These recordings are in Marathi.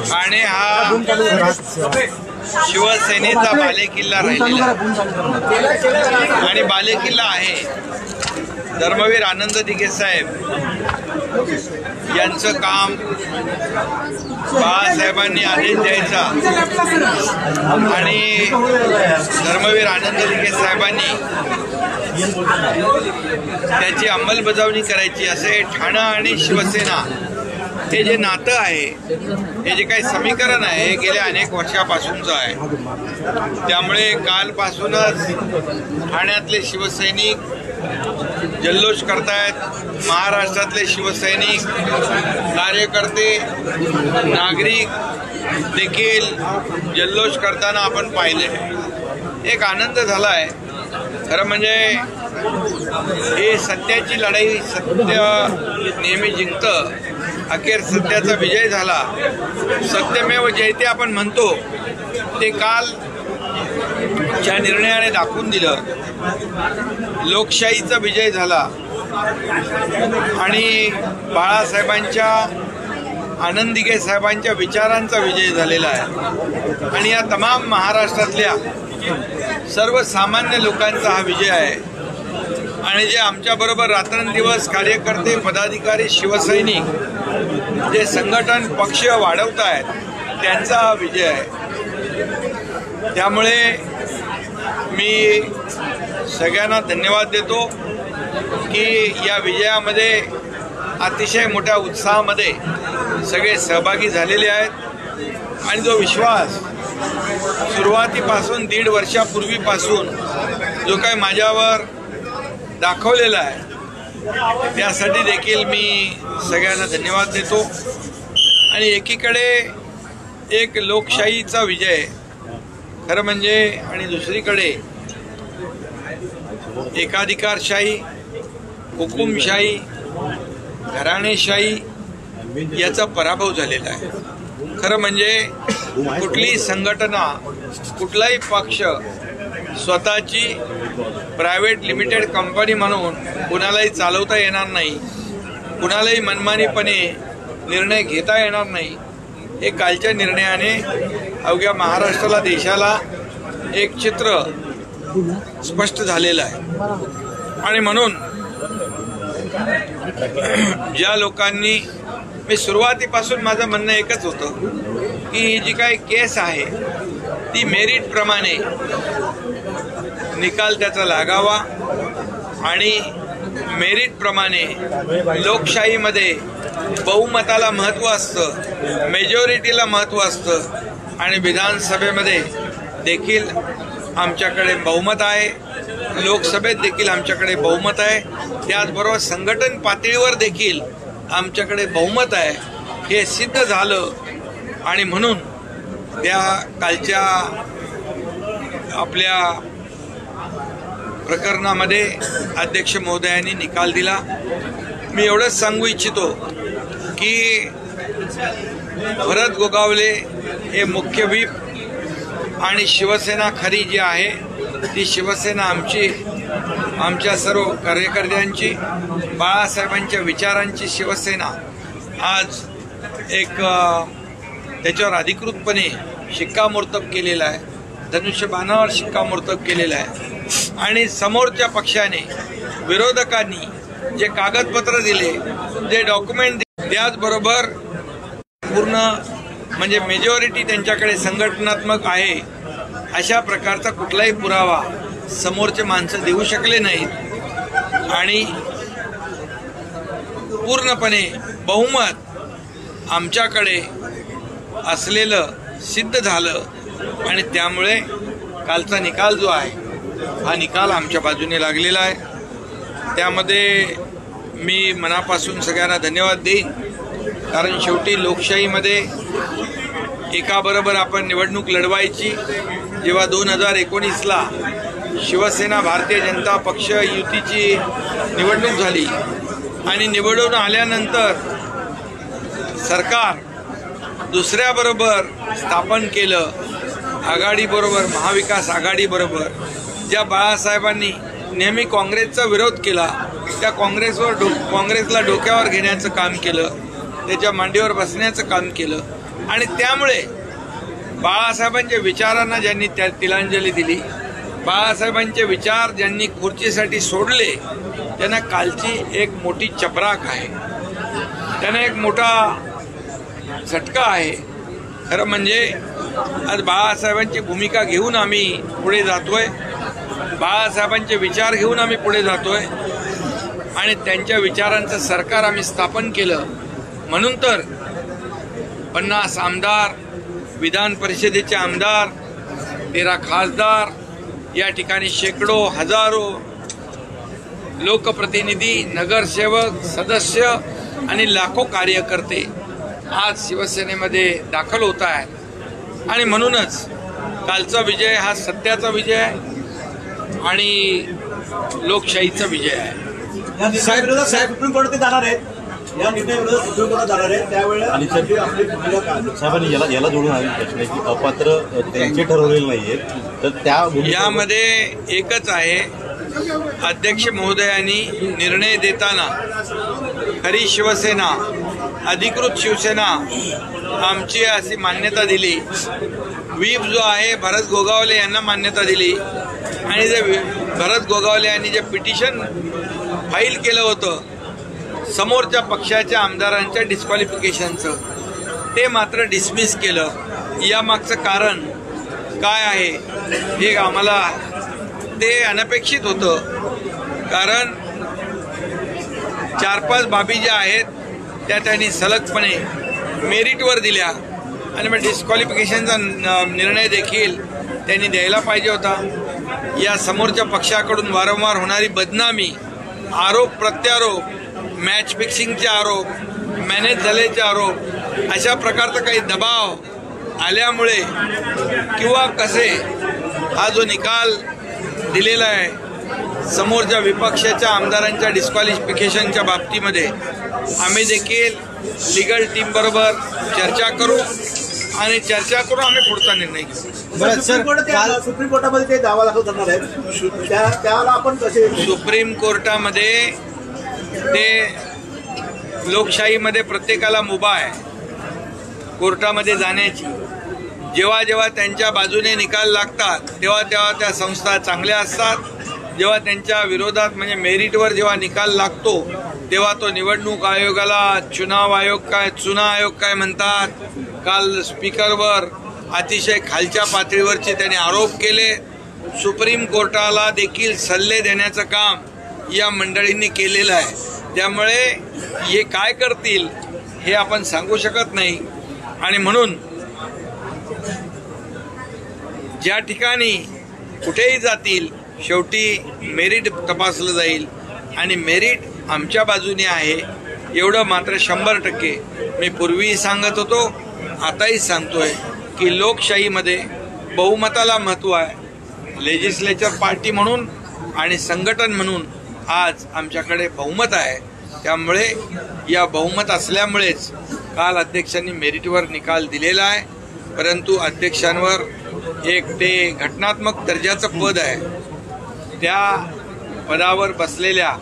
ठाणे हा शिवसेनेचा बालेकिल्ला राहिलेला आणि बालेकिल्ला आहे. धर्मवीर आनंद दिघे साहेब यांचं काम बाळासाहेबांनी आदेश द्यायचा आणि धर्मवीर आनंद दिघे साहेबांनी त्याची अंमलबजावणी करायची. असे ठाणे आणि शिवसेना हे जे नातं आहे, हे जे काही समीकरण आहे, हे गेल्या अनेक वर्षापासूनचं आहे. त्यामुळे कालपासूनच ठाण्यातले शिवसैनिक जल्लोष करतायत. महाराष्ट्रातले शिवसैनिक कार्यकर्ते नागरिक देखील जल्लोष करताना आपण पाहिले. एक आनंद झाला आहे. खरं म्हणजे ही सत्याची लढाई, सत्य नेहमी जिंकतं. अखेर सत्याचा विजय झाला. सत्यमेव जयते आपण म्हणतो ते काल ज्या निर्णयाने दाखवून दिलं. लोकशाहीचा विजय झाला आणि बाळासाहेबांच्या आनंद दिघे साहेबांच्या विचारांचा विजय झालेला आहे आणि या तमाम महाराष्ट्रातल्या सर्वसामान्य लोकांचा हा विजय आहे. आणि जे आमच्याबरोबर रात्रंदिवस कार्यकर्ते, पदाधिकारी, शिवसैनिक जे संघटन पक्ष वाढवत आहेत त्यांचा हा विजय आहे. त्यामुळे मी सगळ्यांना धन्यवाद देतो की या विजयामध्ये अतिशय मोठ्या उत्साहामध्ये सगळे सहभागी झालेले आहेत. आणि जो विश्वास सुरुवातीपासून 1.5 वर्षापूर्वीपासून जो काही माझ्यावर दाखवलेला आहे त्यासाठी देखील मी सगळ्यांना धन्यवाद देतो. आणि एकीकडे एक लोकशाहीचा विजय खरं म्हणजे, आणि दुसरीकडे एकाधिकारशाही, हुकुमशाही, घराणेशाही याचा पराभव झालेला आहे. खरं म्हणजे कुठलीही संघटना, कुठलाही पक्ष स्वतःची प्रायव्हेट लिमिटेड कंपनी म्हणून कुणालाही चालवता येणार नाही, कुणालाही मनमानीपणे निर्णय घेता येणार नाही. हे कालच्या निर्णयाने अवघ्या महाराष्ट्राला, देशाला एक चित्र स्पष्ट झालेलं आहे. आणि म्हणून ज्या लोकांनी, मी सुरुवातीपासून माझं म्हणणं एकच होतं की ही जी काही केस आहे ती मेरिट प्रमाणे निकाल त्याचा लागावा आणि मेरिट प्रमाणे लोकशाहीमध्ये बहुमताला महत्त्व असतं, मेजॉरिटीला महत्त्व असतं आणि विधानसभेमध्ये देखील आमच्याकडे बहुमत आहे, लोकसभेत देखील आमच्याकडे बहुमत आहे, त्याचबरोबर संघटन पातळीवर देखील आमच्याकडे बहुमत आहे. हे सिद्ध झालं आणि म्हणून त्या कालच्या आपल्या प्रकरणामध्ये अध्यक्ष महोदयांनी निकाल दिला. मी एवढंच सांगू इच्छितो की भरत गोगावले हे मुख्य व्हीप आणि शिवसेना खरी जी आहे ती शिवसेना आमची, आमच्या सर्व कार्यकर्त्यांची, बाळासाहेबांच्या विचारांची शिवसेना आज एक त्याच्यावर अधिकृतपणे शिक्कामोर्तब केलेला आहे, धनुष्यबाणावर शिक्कामोर्तब केलेला आहे. आणि समोरच्या पक्षाने, विरोधकांनी जे कागदपत्र दिले, जे डॉक्युमेंट दिले, त्याचबरोबर पूर्ण म्हणजे मेजॉरिटी त्यांच्याकडे संघटनात्मक आहे अशा प्रकारचा कुठलाही पुरावा समोरचे माणसं देऊ शकले नाहीत. आणि पूर्णपणे बहुमत आमच्याकडे असलेलं सिद्ध झालं आणि त्यामुळे कालचा निकाल जो आहे हा निकाल आमच्या बाजूने लागलेला आहे. त्यामध्ये मी मनापासून सगळ्यांना धन्यवाद देईन, कारण शेवटी लोकशाहीमध्ये एकाबरोबर आपण निवडणूक लढवायची. जेव्हा 2019ला शिवसेना भारतीय जनता पक्ष युतीची निवडणूक झाली आणि निवडून आल्यानंतर सरकार दुसऱ्याबरोबर स्थापन केलं, आघाडीबरोबर, महाविकास आघाडीबरोबर, ज्या बाळासाहेबांनी नेहमी काँग्रेसचा विरोध केला, त्या काँग्रेसला डोक्यावर घेण्याचं काम केलं, त्याच्या मांडीवर बसण्याचं काम केलं आणि त्यामुळे बाळासाहेबांच्या विचारांना ज्यांनी तिलांजली दिली, बाळासाहेबांचे विचार ज्यांनी खुर्चीसाठी सोडले, त्यांना कालची एक मोठी चपराक आहे, त्यांना एक मोठा झटका आहे. खरं म्हणजे आज बाळासाहेबांची भूमिका घेऊन आम्ही पुढे जातोय, बाळासाहेबांचे विचार घेऊन आम्ही पुढे जातोय आणि त्यांच्या विचारांचं सरकार आम्ही स्थापन केलं. म्हणून तर 50 आमदार, विधान परिषदेचे आमदार, 13 खासदार, या ठिकाणी शेकडो हजारो लोकप्रतिनिधी, नगरसेवक, सदस्य आणि लाखो कार्यकर्ते आज शिवसेनेमध्ये दाखल होत आहेत आणि म्हणूनच कालचा विजय हा सत्याचा विजय आहे आणि लोकशाहीचा विजय आहे. सुप्रीम कोर्टात जाणार आहेत, या निर्णयाविरोधात सुप्रीम कोर्टात जाणार आहेत, त्यावेळेला साहेबांनी याला जोडून आले प्रश्न की अपात्र त्यांचे ठरवलेले नाहीये, तर त्या यामध्ये एकच आहे, अध्यक्ष महोदयांनी निर्णय देताना खरी शिवसेना, अधिकृत शिवसेना आमची अशी मान्यता दिली. व्हीप जो आहे भरत गोगावले यांना मान्यता दिली आणि जे भरत गोगावले यांनी जे पिटिशन फाईल केलं होतं समोरच्या पक्षाच्या आमदारांच्या डिस्क्वालिफिकेशनचं, ते मात्र डिसमिस केलं. यामागचं कारण काय आहे हे आम्हाला ते अनपेक्षित होतं, कारण 4-5 बाबी ज्या आहेत त्या त्यांनी सलगपणे मेरिटवर दिल्या आणि मग डिस्क्वालिफिकेशनचा निर्णय देखील त्यांनी द्यायला पाहिजे होता. या समोरच्या पक्षाकडून वारंवार होणारी बदनामी, आरोप प्रत्यारोप, मॅच फिक्सिंगचे आरोप, मॅनेज झाल्याचे आरोप, अशा प्रकारचा काही दबाव आल्यामुळे किंवा कसे हा जो निकाल दिलेला आहे समोरच्या विपक्षाच्या आमदारांच्या डिस्क्वालिफिकेशनच्या बाबतीमध्ये, आम्ही देखील लीगल टीम बरोबर चर्चा करू आणि चर्चा करून आम्ही पुढचा निर्णय घेऊ. सुप्रीम कोर्टामध्ये ते दावा दाखल करणार आहेत, त्याला आपण कसे सुप्रीम कोर्टामध्ये ते लोकशाहीमध्ये प्रत्येकाला मुभा आहे कोर्टामध्ये जाण्याची. जेव्हा जेव्हा त्यांच्या बाजूने निकाल लागतात तेव्हा तेव्हा त्या संस्था चांगल्या असतात, जेव्हा त्यांच्या विरोधात म्हणजे मेरिटवर जेव्हा निकाल लागतो तेव्हा तो निवडणूक आयोगाला चुनाव आयोग काय म्हणतात. काल स्पीकरवर अतिशय खालच्या पातळीवरचे त्यांनी आरोप केले. सुप्रीम कोर्टाला देखील सल्ले देण्याचं काम या मंडळींनी केलेलं आहे. त्यामुळे हे काय करतील हे आपण सांगू शकत नाही आणि म्हणून ज्या ठिकाणी कुठेही जातील शेवटी मेरिट तपासलं जाईल आणि मेरिट आमच्या बाजूने आहे एवढं मात्र 100% मी पूर्वीही सांगत होतो, आताही सांगतोय की लोकशाहीमध्ये बहुमताला महत्त्व आहे. लेजिस्लेचर पार्टी म्हणून आणि संघटन म्हणून आज आमच्याकडे बहुमत आहे. त्यामुळे या बहुमत असल्यामुळेच काल अध्यक्षांनी मेरिटवर निकाल दिलेला आहे. परंतु अध्यक्षांवर एक ते घटनात्मक दर्जाचं पद आहे, त्या पदावर बसलेल्या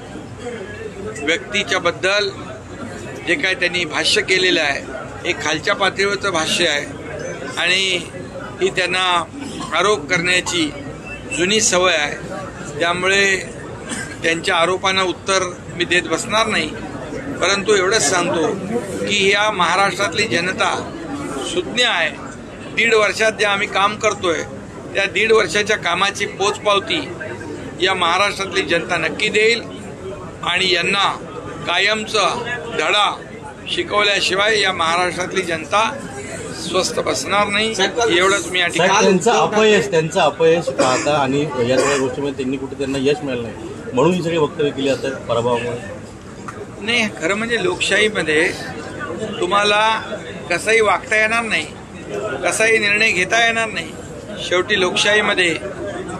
व्यक्तीच्या बद्दल जे काय त्यांनी भाष्य केलेलं आहे हे खालच्या पातळीवरचं भाष्य आहे आणि ही त्यांना आरोप करण्याची जुनी सवय आहे. त्यामुळे त्यांच्या आरोपांना उत्तर मी देत बसणार नाही. परंतु एवढंच सांगतो की या महाराष्ट्रातली जनता सुज्ञ आहे. 1.5 वर्षात जे आम्ही काम करतोय त्या 1.5 वर्षाच्या कामाची पोचपावती या महाराष्ट्रातली जनता नक्की देईल आणि यांना कायमचा धडा शिकवल्याशिवाय या महाराष्ट्रातली जनता स्वस्थ बसणार नाही. एवढंच मी या ठिकाणी त्यांचं अपयश पाहता आणि या सगळ्या गोष्टीमध्ये त्यांनी कुठे त्यांना यश मिळालं नाही म्हणून ही सगळी वक्तव्य केली जातात पराभवामुळे. नाही, खरं म्हणजे लोकशाहीमध्ये तुम्हाला कसंही वागता येणार नाही, कसाही निर्णय घेता येणार नाही. शेवटी लोकशाहीमध्ये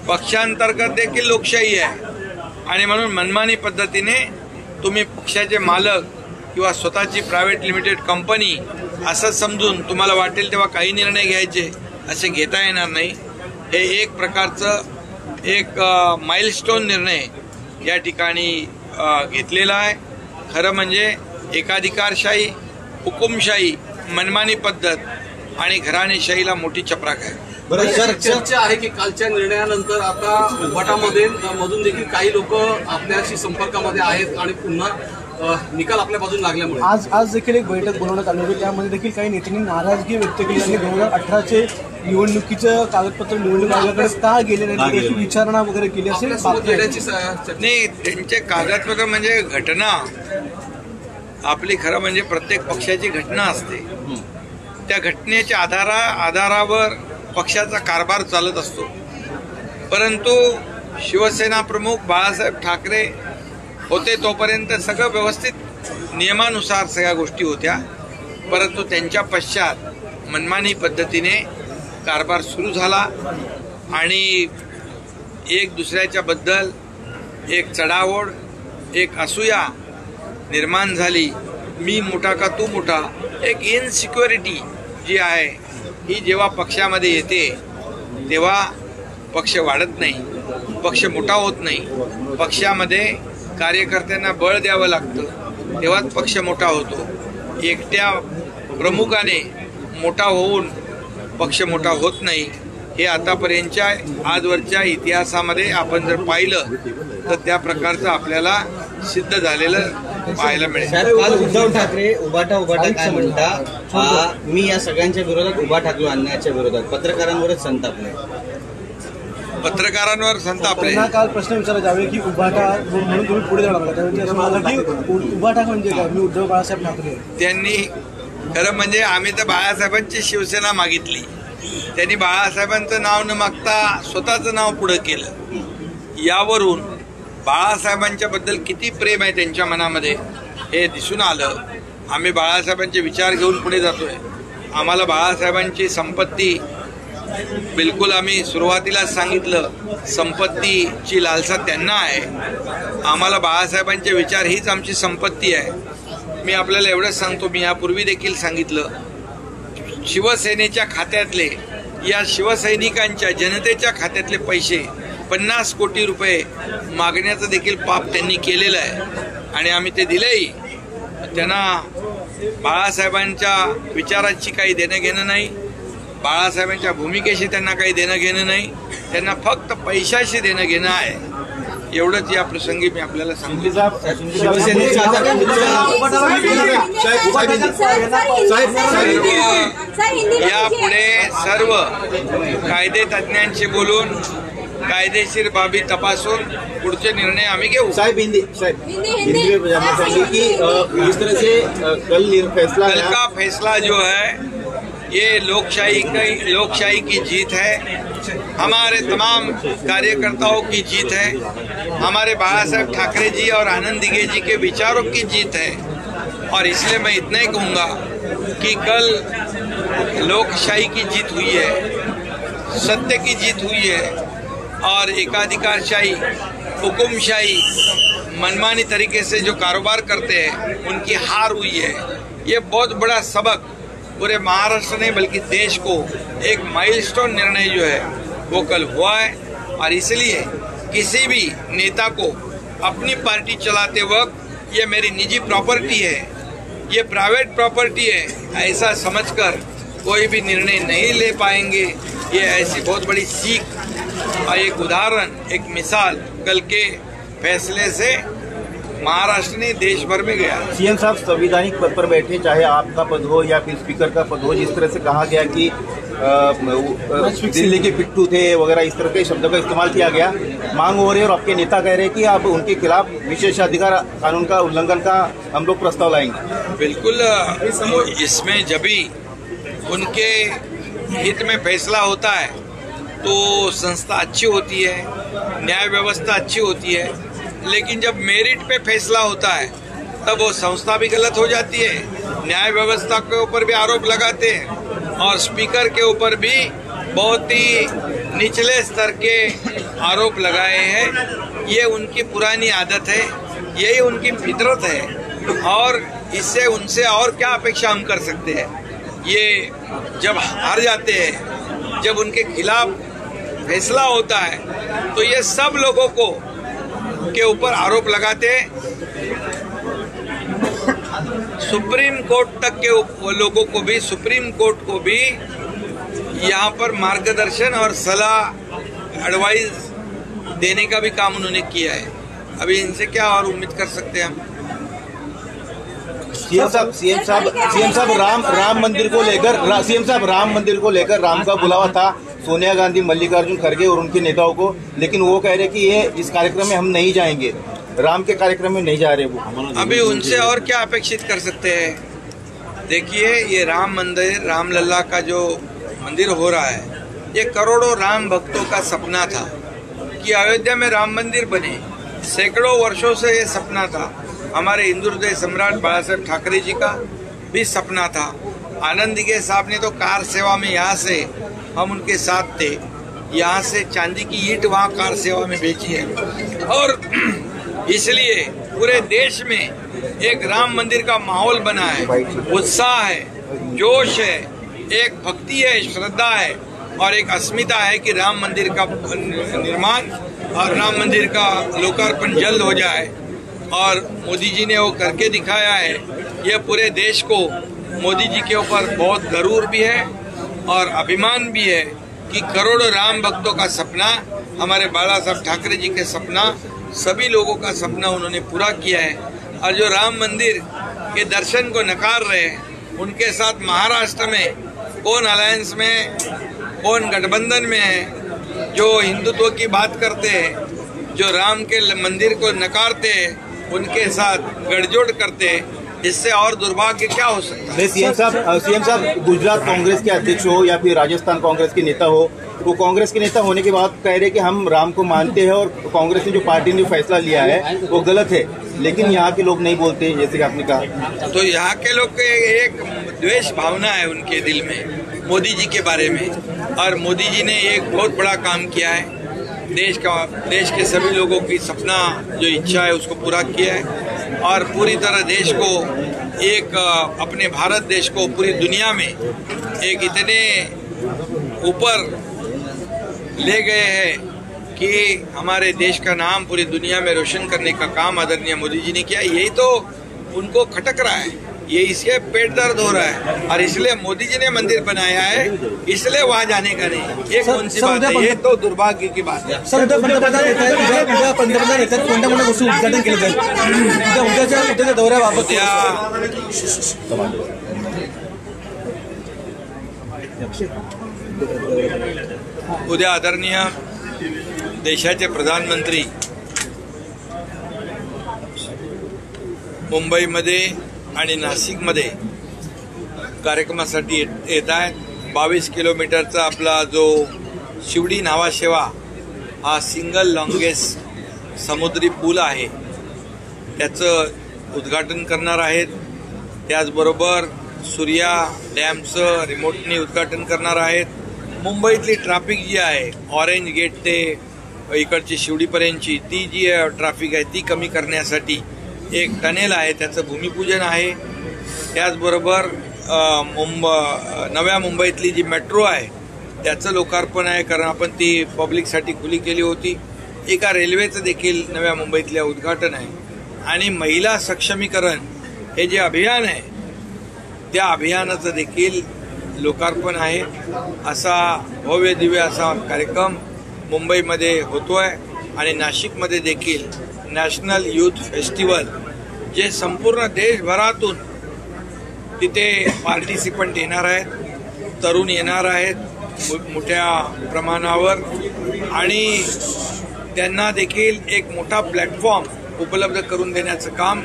पक्षांतर्गत देखील लोकशाही आहे आणि म्हणून मनमानी पद्धतीने तुम्ही पक्षाचे मालक किंवा स्वतःची प्रायव्हेट लिमिटेड कंपनी असं समजून तुम्हाला वाटेल तेव्हा काही निर्णय घ्यायचे असे घेता येणार नाही. हे एक प्रकारचं एक माइलस्टोन निर्णय या ठिकाणी घेतलेला आहे. खरं म्हणजे एकाधिकारशाही, हुकुमशाही, मनमानी पद्धत आणि घराणेशाहीला मोठी चपराक आहे. बरं सर, चर्चा आहे की कालच्या निर्णयानंतर आता उभाटामध्ये मधून देखील काही लोक आपल्याशी संपर्कामध्ये आहेत आणि पुन्हा निकाल आपल्या बाजून लागल्यामुळे आज देखील एक बैठक बोलवण्यात आली होती. त्यामध्ये देखील काही नेत्यांनी नाराजगी व्यक्त केली आणि 2018चे निवडणुकीचं कागदपत्र निवडणूक आयोगाकडे का गेले नाही याची विचारणा वगैरे केली असेल. नाही, त्यांचे कागदपत्र म्हणजे घटना आपली, खरं म्हणजे प्रत्येक पक्षाची घटना असते. त्या घटनेच्या आधारावर पक्षाचा कारभार चालत असतो. परंतु शिवसेना प्रमुख बाळासाहेब ठाकरे होते तोपर्यंत सगळं व्यवस्थित नियमानुसार सगळ्या गोष्टी होत्या. परंतु त्यांच्या पश्चात मनमानी पद्धतीने कारभार सुरू झाला आणि एक दुसऱ्याच्या बद्दल एक चढाओढ, एक असूया निर्माण झाली. मी मोठा का तू मोठा, एक इनसिक्युरिटी जी आहे ही जेव्हा पक्षामध्ये येते तेव्हा पक्ष वाढत नाही, पक्ष मोठा होत नाही. पक्षामध्ये कार्यकर्त्यांना बळ द्यावं लागतं तेव्हाच पक्ष मोठा होतो. एकट्या प्रमुखाने मोठा होऊन पक्ष मोठा होत नाही. हे आतापर्यंतच्या आजवरच्या इतिहासामध्ये आपण जर पाहिलं तर त्या प्रकारचं आपल्याला सिद्ध झालेलं पाहायला मिळेल. काल उद्धव ठाकरे उभाटा काय म्हणता, मी या सगळ्यांच्या विरोधात उभा ठाकलो, अन्यायाच्या विरोधात. पत्रकारांवरच संतापले. पत्रकारांवर संतापले. काल प्रश्न विचारला जावे की उभाटा म्हणून तुम्ही पुढे जाणार का, त्यावेळी असं म्हणाला की उभाटा म्हणजे काय, मी उद्धव बाळासाहेब ठाकरे. त्यांनी खरं म्हणजे आम्ही तर बाळासाहेबांची शिवसेना मागितली. त्यांनी बाळासाहेबांचं नाव न मागता स्वतःचं नाव पुढे केलं. यावरून बाळासाहेबांच्या बद्दल किती प्रेम आहे त्यांच्या मनामध्ये हे दिसून आलं. आम्ही बाळासाहेबांचे विचार घेऊन पुढे जातोय. आम्हाला बाळासाहेबांची संपत्ती बिलकुल, आम्ही सुरुवातीलाच सांगितलं, संपत्तीची लालसा त्यांना आहे. आम्हाला बाळासाहेबांचे विचार हीच आमची संपत्ती आहे. मी आपल्याला एवढंच सांगतो, मी यापूर्वी देखील सांगितलं, शिवसेनेच्या खात्यातले, या शिवसैनिकांच्या जनतेच्या खात्यातले पैसे 50 कोटी रुपये मागण्याचं देखील पाप त्यांनी केलेलं आहे आणि आम्ही ते दिलेही. त्यांना बाळासाहेबांच्या विचाराची काही देणं घेणं नाही, बाळासाहेबांच्या भूमिकेशी त्यांना काही देणं घेणं नाही. त्यांना फक्त पैशाशी देणं घेणं आहे. एवढंच या प्रसंगी मी आपल्याला सांगतो. यापुढे सर्व कायदे तज्ञांशी बोलून कायदेशीर बाबी तपासून पुढचे निर्णय आम्ही घेऊ. साहेब हिंदी में जानना चाहेंगे कि इस तरह से कल का फैसला जो है ये लोकशाही की जीत है, हमारे तमाम कार्यकर्ताओं की जीत है, हमारे बाळासाहेब ठाकरे जी और आनंद दिघे जी के विचारों की जीत है. और इसलिए मैं इतना ही कहूँगा कि कल लोकशाही की जीत हुई है, सत्य की जीत हुई है और एकाधिकारशाही, हुकुमशाही, मनमानी तरीके से जो कारोबार करते हैं उनकी हार हुई है. ये बहुत बड़ा सबक पूरे महाराष्ट्र ने बल्कि देश को एक माइलस्टोन निर्णय जो है वो कल हुआ है. और इसलिए किसी भी नेता को अपनी पार्टी चलाते वक्त ये मेरी निजी प्रॉपर्टी है, ये प्राइवेट प्रॉपर्टी है, ऐसा समझकर कोई भी निर्णय नहीं ले पाएंगे. ये ऐसी बहुत बड़ी सीख और एक उदाहरण, एक मिसाल कल के फैसले से महाराष्ट्र ने देश भर में गया. सीएम साहब संवैधानिक पद पर बैठे, चाहे आपका पद हो या फिर स्पीकर का पद हो, जिस तरह से कहा गया कि दिल्ली के पिट्ठू थे वगैरह, इस तरह के शब्दों का इस्तेमाल किया गया. मांग हो रही है और आपके नेता कह रहे हैं कि आप उनके खिलाफ विशेषाधिकार कानून का उल्लंघन का हम लोग प्रस्ताव लाएंगे. बिल्कुल, इसमें जब भी उनके हित में फैसला होता है तो संस्था अच्छी होती है, न्याय व्यवस्था अच्छी होती है. लेकिन जब मेरिट पे फैसला होता है तब वो संस्था भी गलत हो जाती है, न्याय व्यवस्था के ऊपर भी आरोप लगाते हैं और स्पीकर के ऊपर भी बहुत ही निचले स्तर के आरोप लगाए हैं. ये उनकी पुरानी आदत है, यही उनकी फितरत है और इससे उनसे और क्या अपेक्षा हम कर सकते हैं. ये जब हार जाते हैं, जब उनके खिलाफ फैसला होता है तो ये सब लोगों को के ऊपर आरोप लगाते, सुप्रीम कोर्ट तक के लोगों को भी, सुप्रीम कोर्ट को भी यहाँ पर मार्गदर्शन और सलाह एडवाइस देने का भी काम उन्होंने किया है। अभी इनसे क्या और उम्मीद कर सकते हैं हम? सीएम साहब राम मंदिर को लेकर राम का बुलावा था सोनिया गांधी, मल्लिकार्जुन खड़गे और उनके नेताओं को, लेकिन वो कह रहे कि ये इस कार्यक्रम में हम नहीं जाएंगे, राम के कार्यक्रम में नहीं जा रहे वो। अभी उनसे और क्या अपेक्षित कर सकते हैं? देखिए, ये राम मंदिर, रामलला का जो मंदिर हो रहा है, ये करोड़ों राम भक्तों का सपना था कि अयोध्या में राम मंदिर बने। सैकड़ों वर्षों से ये सपना था। हमारे हिंदू हृदय सम्राट बाला साहेब ठाकरे जी का भी सपना था। आनंद दिघे साहब ने तो कार सेवा में, यहाँ से हम उनके साथ थे, यहाँ से चांदी की ईंट वहाँ कार सेवा में बेची है। और इसलिए पूरे देश में एक राम मंदिर का माहौल बना है, उत्साह है, जोश है, एक भक्ति है, श्रद्धा है और एक अस्मिता है कि राम मंदिर का निर्माण और राम मंदिर का लोकार्पण जल्द हो जाए। और मोदी जी ने वो करके दिखाया है। ये पूरे देश को मोदी जी के ऊपर बहुत गर्व भी है और अभिमान भी है कि करोड़ों राम भक्तों का सपना, हमारे बाला साहब ठाकरे जी के सपना, सभी लोगों का सपना उन्होंने पूरा किया है। और जो राम मंदिर के दर्शन को नकार रहे हैं, उनके साथ महाराष्ट्र में कौन अलायंस में, कौन गठबंधन में है, जो हिंदुत्व की बात करते हैं, जो राम के मंदिर को नकारते हैं, उनके साथ गठजोड़ करते हैं। इससे और दुर्भाग्य क्या हो सकता है? सीएम साहब गुजरात कांग्रेस के अध्यक्ष हो या फिर राजस्थान कांग्रेस के नेता हो, वो कांग्रेस के नेता होने के बाद कह रहे कि हम राम को मानते हैं और कांग्रेस ने जो पार्टी ने फैसला लिया है वो गलत है, लेकिन यहाँ के लोग नहीं बोलते, जैसे कि आपने कहा। तो यहाँ के लोग के एक द्वेष भावना है उनके दिल में मोदी जी के बारे में। और मोदी जी ने एक बहुत बड़ा काम किया है, देश के सभी लोगों की सपना जो इच्छा है उसको पूरा किया है और पूरी तरह देश को एक, अपने भारत देश को पूरी दुनिया में एक इतने ऊपर ले गए हैं कि हमारे देश का नाम पूरी दुनिया में रोशन करने का काम आदरणीय मोदी जी ने किया। यही तो उनको खटक रहा है, ये इसके पेट दर्द हो रहा है और इसलिए मोदी जी ने मंदिर बनाया है, इसलिए वहाँ जाने का नहीं। ये कौन सी बात है? ये तो दुर्भाग्य की बात है। सर, उद्या पंतप्रधान येतात, कोणत्या गोष्टी उद्घाटन केलं जाईल उद्याच्या दौऱ्याबाबत? उद्या आदरणीय देशाचे प्रधानमंत्री मुंबईमध्ये आणि नाशिकमध्ये कार्यक्रमासाठी येत आहेत। 22 किलोमीटरचा आपला जो शिवडी नावाशेवा हा सिंगल लॉंगेस्ट समुद्री पूल आहे, त्याचं उद्घाटन करणार आहेत। त्याचबरोबर सूर्या डॅमचं रिमोटनी उद्घाटन करणार आहेत। मुंबईतली ट्रॅफिक जी आहे, ऑरेंज गेट ते इकडची शिवडीपर्यंतची ती जी ट्रॅफिक आहे ती कमी करण्यासाठी एक टनेल आहे, त्याचं भूमिपूजन आहे। त्याचबरोबर नव्या मुंबईतली जी मेट्रो आहे त्याचं लोकार्पण आहे, कारण आपण ती पब्लिकसाठी खुली केली होती। एका रेल्वेचं देखील नव्या मुंबईतल्या उद्घाटन आहे आणि महिला सक्षमीकरण हे जे अभियान आहे त्या अभियानाचं देखील लोकार्पण आहे। असा भव्य दिव्य असा कार्यक्रम मुंबईमध्ये होतोय आणि नाशिकमध्ये देखील नॅशनल यूथ फेस्टिवल जे संपूर्ण देशभरातून तिथे पार्टिसिपंट येणार आहेत, तरुण येणार आहेत मोठ्या प्रमाणावर आणि त्यांना देखील एक मोठा प्लॅटफॉर्म उपलब्ध करून देण्याचं काम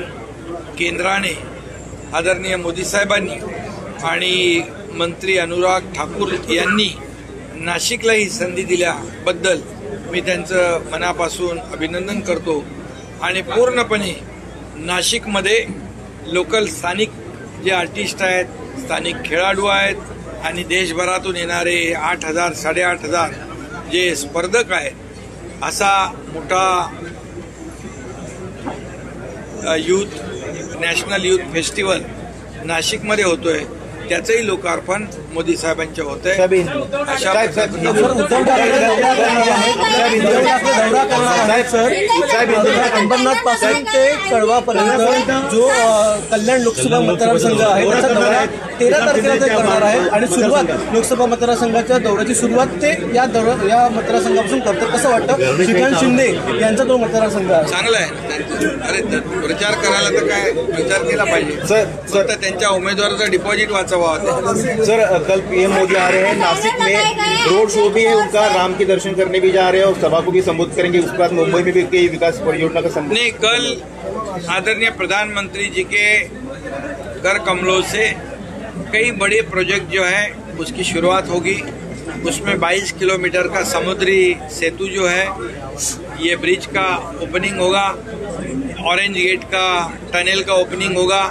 केंद्राने आदरणीय मोदी साहेबांनी आणि मंत्री अनुराग ठाकूर यांनी नाशिकला ही संधी दिल्याबद्दल मी त्यांचं मनापासून अभिनंदन करतो। आणि पूर्णपणे नाशिकमध्ये लोकल स्थानिक जे आर्टिस्ट आहेत, स्थानिक खेळाडू आहेत आणि देशभरातून येणारे 8,000 8,500 जे स्पर्धक आहेत, असा मोठा नॅशनल यूथ फेस्टिवल नाशिकमध्ये होतोय। त्याचंही लोकार्पण मोदी साहेबांच्या होतंय. साहेब, अशा साहेब, प्रकारचं- उद्धव ठाकरे दौरा करणार आहेत. उद्धव ठाकरे दौरा करणार आहेत सर. अंबरनाथ पासून ते कळवापर्यंत जो कल्याण लोकसभा मतदारसंघ आहे त्याचा दौरा 13 तारखेला ते करणार आहेत आणि सुरुवात लोकसभा मतदारसंघाच्या दौऱ्याची सुरुवात ते या मतदारसंघापासून करतात. कसं वाटतं? श्रीकांत शिंदे यांचा तो मतदारसंघ आहे. चांगलं आहे. अरे प्रचार करायला तर काय प्रचार केला पाहिजे. फक्त त्यांच्या उमेदवाराचं डिपॉझिट वाचवा होते. सर, कल पीएम मोदी आ रहे हैं, नासिक में रोड शो भी है उनका, राम के दर्शन करने भी जा रहे हैं और सभा को भी संबोधित करेंगे. उसके बाद मुंबई में भी कई विकास परियोजना का संबोधन. नहीं, कल आदरणीय प्रधानमंत्री जी के कर कमलों से कई बड़े प्रोजेक्ट जो है उसकी शुरुआत होगी. उसमें 22 किलोमीटर का समुद्री सेतु जो है ये ब्रिज का ओपनिंग होगा. ऑरेंज गेट का टनल का ओपनिंग होगा.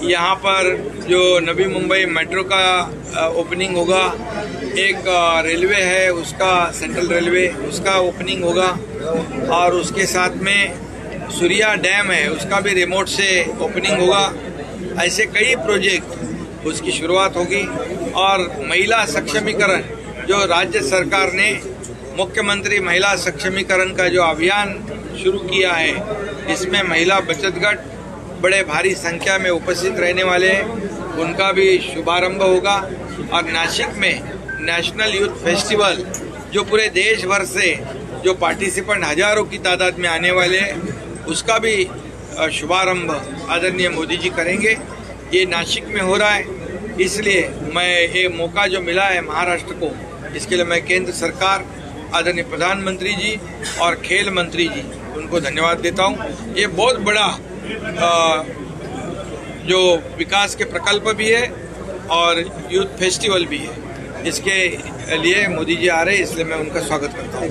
यहाँ पर जो नवी मुंबई मेट्रो का ओपनिंग होगा. एक रेलवे है उसका, सेंट्रल रेलवे, उसका ओपनिंग होगा. और उसके साथ में सूर्या डैम है उसका भी रिमोट से ओपनिंग होगा. ऐसे कई प्रोजेक्ट उसकी शुरुआत होगी. और महिला सक्षमीकरण जो राज्य सरकार ने मुख्यमंत्री महिला सक्षमीकरण का जो अभियान शुरू किया है, इसमें महिला बचत गट बड़े भारी संख्या में उपस्थित रहने वाले हैं, उनका भी शुभारंभ होगा. और नासिक में नेशनल यूथ फेस्टिवल जो पूरे देश भर से जो पार्टिसिपेंट हजारों की तादाद में आने वाले हैं, उसका भी शुभारंभ आदरणीय मोदी जी करेंगे. ये नासिक में हो रहा है, इसलिए मैं ये मौका जो मिला है महाराष्ट्र को, इसके लिए मैं केंद्र सरकार, आदरणीय प्रधानमंत्री जी और खेल मंत्री जी उनको धन्यवाद देता हूँ. ये बहुत बड़ा जो विकास के प्रकल्प भी है और यूथ फेस्टिवल भी है. इसके लिए मोदी जी आ रहे हैं, इसलिए मैं उनका स्वागत करता हूँ.